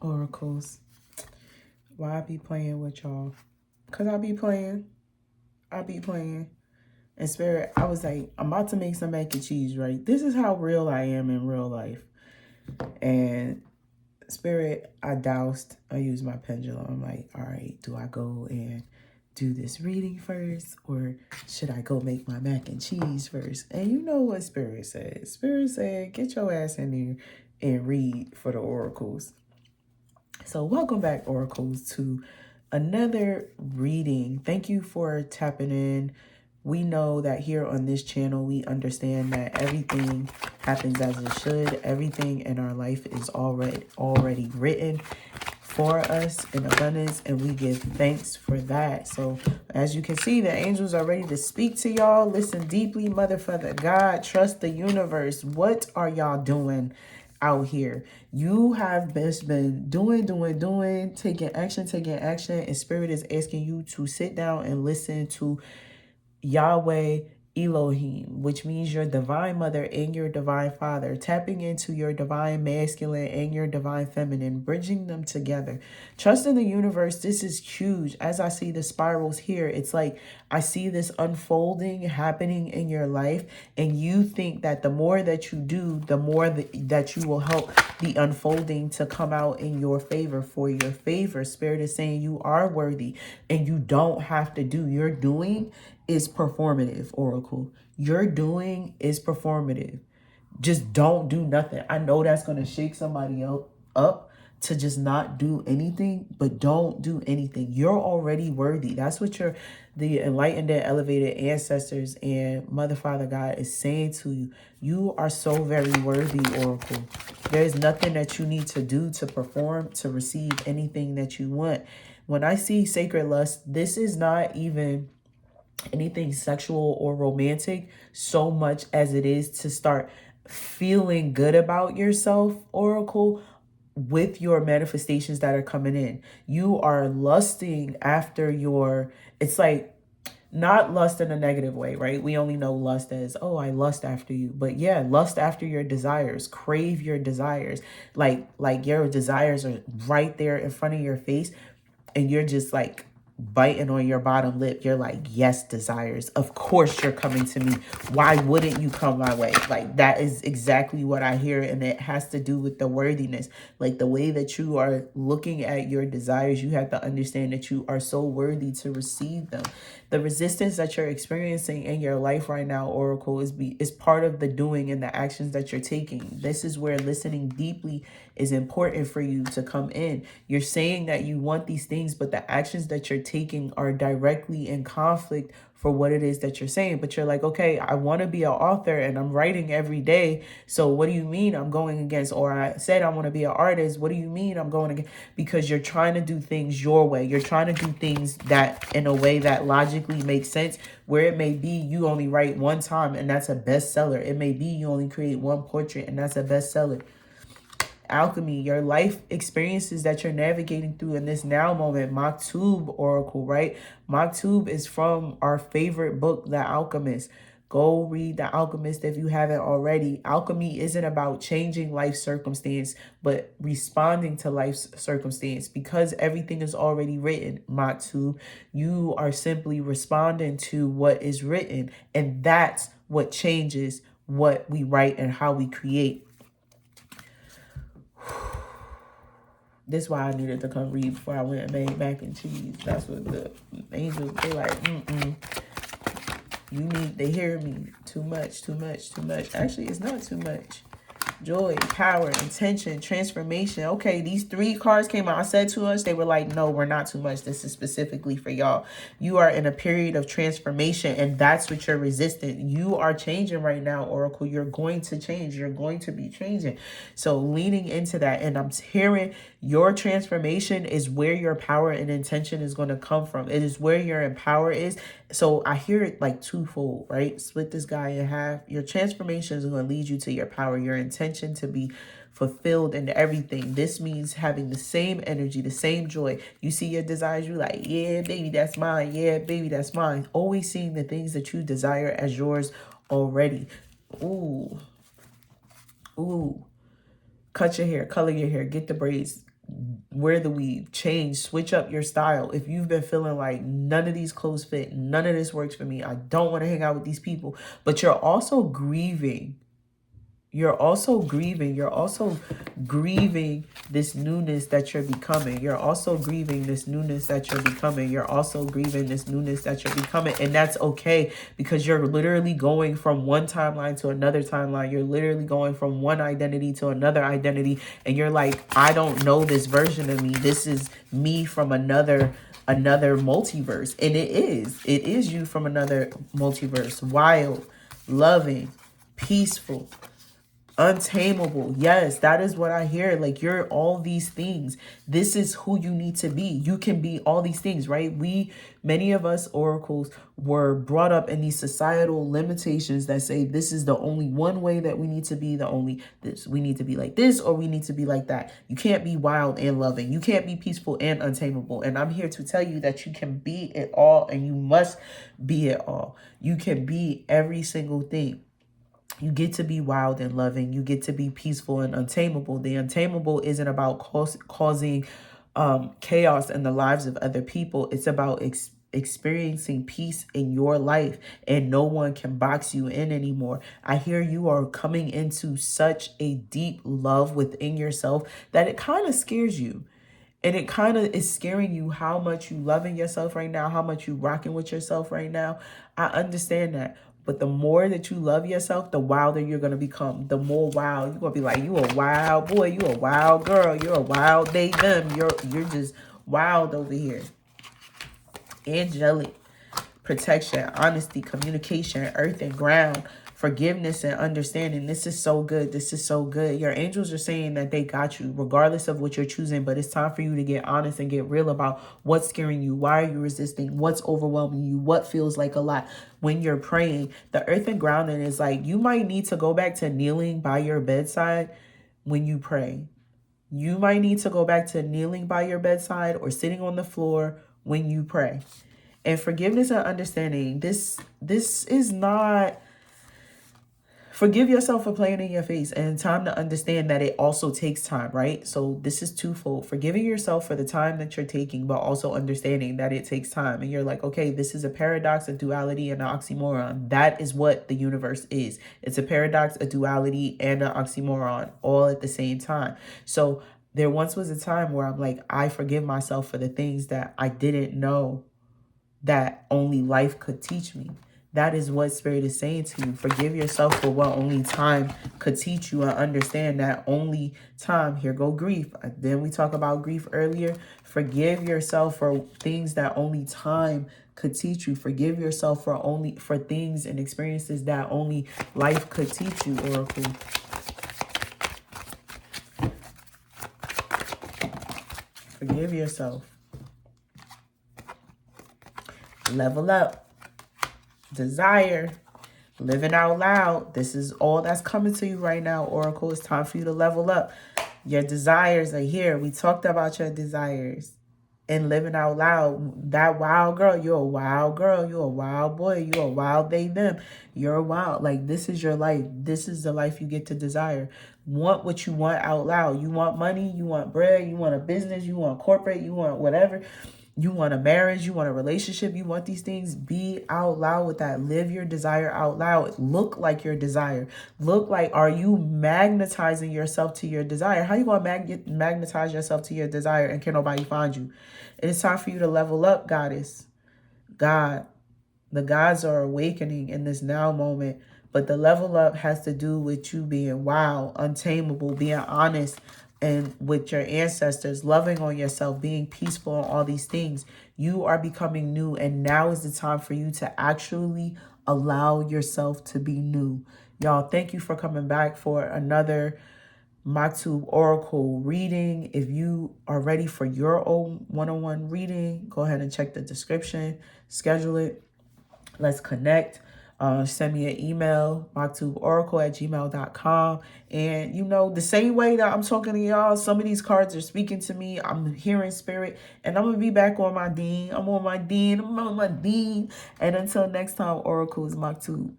Oracles. Why I be playing with y'all? Because I be playing. I be playing. And Spirit, I was like, I'm about to make some mac and cheese, right? This is how real I am in real life. And Spirit, I used my pendulum. I'm like, all right, do I go and do this reading first? Or should I go make my mac and cheese first? And you know what Spirit said? Spirit said, get your ass in there and read for the oracles. So welcome back, oracles, to another reading. Thank you for tapping in. We know that here on this channel, we understand that everything happens as it should. Everything in our life is already written for us in abundance, and we give thanks for that. So as you can see, the angels are ready to speak to y'all. Listen deeply, motherfucker God. Trust the universe. What are y'all doing out here? You have been doing, taking action, and Spirit is asking you to sit down and listen to Yahweh Elohim, which means your divine mother and your divine father, tapping into your divine masculine and your divine feminine, bridging them together. Trust in the universe. This is huge. As I see the spirals here, it's like I see this unfolding happening in your life, and you think that the more that you do, the more that you will help the unfolding to come out in your favor, for your favor. Spirit is saying you are worthy and you don't have to do. Your doing is performative, Oracle. Your doing is performative. Just don't do nothing. I know that's going to shake somebody up to just not do anything, but don't do anything. You're already worthy. That's what the enlightened and elevated ancestors and Mother, Father, God is saying to you. You are so very worthy, Oracle. There's nothing that you need to do to perform, to receive anything that you want. When I see sacred lust, this is not even anything sexual or romantic so much as it is to start feeling good about yourself, Oracle, with your manifestations that are coming in. You are lusting after it's like not lust in a negative way, right? We only know lust as, oh, I lust after you. But yeah, lust after your desires, crave your desires. Like your desires are right there in front of your face, and you're just like biting on your bottom lip. You're like, yes, desires, of course you're coming to me. Why wouldn't you come my way? Like, that is exactly what I hear. And it has to do with the worthiness, like the way that you are looking at your desires. You have to understand that you are so worthy to receive them. The resistance that you're experiencing in your life right now, Oracle, is part of the doing and the actions that you're taking. This is where listening deeply is important for you to come in. You're saying that you want these things, but the actions that you're taking are directly in conflict for what it is that you're saying. But you're like, okay, I want to be an author and I'm writing every day. So what do you mean I'm going against? Or I said I want to be an artist. What do you mean I'm going against? Because you're trying to do things your way. You're trying to do things that in a way that logically makes sense, where it may be you only write one time and that's a bestseller. It may be you only create one portrait and that's a bestseller. Alchemy, your life experiences that you're navigating through in this now moment. Maktub, Oracle, right? Maktub is from our favorite book, The Alchemist. Go read The Alchemist if you haven't already. Alchemy isn't about changing life circumstance, but responding to life's circumstance. Because everything is already written, Maktub, you are simply responding to what is written. And that's what changes what we write and how we create. This is why I needed to come read before I went and made mac and cheese. That's what the angels, they like, they hear me. Too much. Actually, it's not too much. Joy, power, intention, transformation. Okay, these 3 cards came out. I said to us, they were like, no, we're not too much. This is specifically for y'all. You are in a period of transformation, and that's what you're resisting. You are changing right now, Oracle. You're going to change. You're going to be changing. So leaning into that, and I'm hearing your transformation is where your power and intention is going to come from. It is where your power is. So I hear it like twofold, right? Split this guy in half. Your transformation is going to lead you to your power, your intention to be fulfilled in everything. This means having the same energy, the same joy. You see your desires, you're like, yeah, baby, that's mine. Yeah, baby, that's mine. Always seeing the things that you desire as yours already. Ooh. Cut your hair, color your hair, get the braids, wear the weave, change, switch up your style. If you've been feeling like none of these clothes fit, none of this works for me, I don't want to hang out with these people, but you're also grieving. You're also grieving. You're also grieving this newness that you're becoming. You're also grieving this newness that you're becoming. You're also grieving this newness that you're becoming. And that's okay, because you're literally going from one timeline to another timeline. You're literally going from one identity to another identity. And you're like, I don't know this version of me. This is me from another multiverse. And it is you from another multiverse. Wild, loving, peaceful, untamable. Yes, that is what I hear. Like, you're all these things. This is who you need to be. You can be all these things, right? Many of us oracles were brought up in these societal limitations that say this is the only one way that we need to be, we need to be like this, or we need to be like that. You can't be wild and loving. You can't be peaceful and untamable. And I'm here to tell you that you can be it all, and you must be it all. You can be every single thing. You get to be wild and loving. You get to be peaceful and untamable. The untamable isn't about causing chaos in the lives of other people. It's about experiencing peace in your life, and no one can box you in anymore. I hear you are coming into such a deep love within yourself that it kind of scares you. And it kind of is scaring you how much you loving yourself right now, how much you rocking with yourself right now. I understand that. But the more that you love yourself, the wilder you're going to become. The more wild. You're going to be like, you a wild boy. You a wild girl. You're a wild they, them. You're just wild over here. Angelic. Protection, honesty, communication, earth and ground, forgiveness and understanding. This is so good. This is so good. Your angels are saying that they got you regardless of what you're choosing, but it's time for you to get honest and get real about what's scaring you. Why are you resisting? What's overwhelming you? What feels like a lot? When you're praying, the earth and grounding is like, you might need to go back to kneeling by your bedside when you pray. You might need to go back to kneeling by your bedside or sitting on the floor when you pray. And forgiveness and understanding, this is not, forgive yourself for playing in your face, and time to understand that it also takes time, right? So this is twofold. Forgiving yourself for the time that you're taking, but also understanding that it takes time. And you're like, okay, this is a paradox, a duality, and an oxymoron. That is what the universe is. It's a paradox, a duality, and an oxymoron all at the same time. So there once was a time where I'm like, I forgive myself for the things that I didn't know that only life could teach me. That is what Spirit is saying to you. Forgive yourself for what only time could teach you, and understand that only time. Here go grief. Then we talk about grief earlier. Forgive yourself for things that only time could teach you. Forgive yourself for things and experiences that only life could teach you, Oracle. Forgive yourself. Level up. Desire. Living out loud. This is all that's coming to you right now, Oracle. It's time for you to level up. Your desires are here. We talked about your desires. And living out loud. That wild girl. You're a wild girl. You're a wild boy. You're a wild they, them. You're wild. Like, this is your life. This is the life you get to desire. Want what you want out loud. You want money. You want bread. You want a business. You want corporate. You want whatever. You want a marriage, you want a relationship, you want these things. Be out loud with that. Live your desire out loud. Look like your desire. Look like, are you magnetizing yourself to your desire? How you going to magnetize yourself to your desire and can nobody find you? It's time for you to level up, goddess. God. The gods are awakening in this now moment. But the level up has to do with you being wild, untamable, being honest, and with your ancestors, loving on yourself, being peaceful, and all these things. You are becoming new, and now is the time for you to actually allow yourself to be new. Y'all, thank you for coming back for another Maktub Oracle reading. If you are ready for your own one-on-one reading, go ahead and check the description, schedule it. Let's connect. Send me an email, maktuboracle@gmail.com. And, you know, the same way that I'm talking to y'all, some of these cards are speaking to me. I'm hearing spirit. And I'm going to be back on my Dean. I'm on my Dean. And until next time, Oracles, Maktub.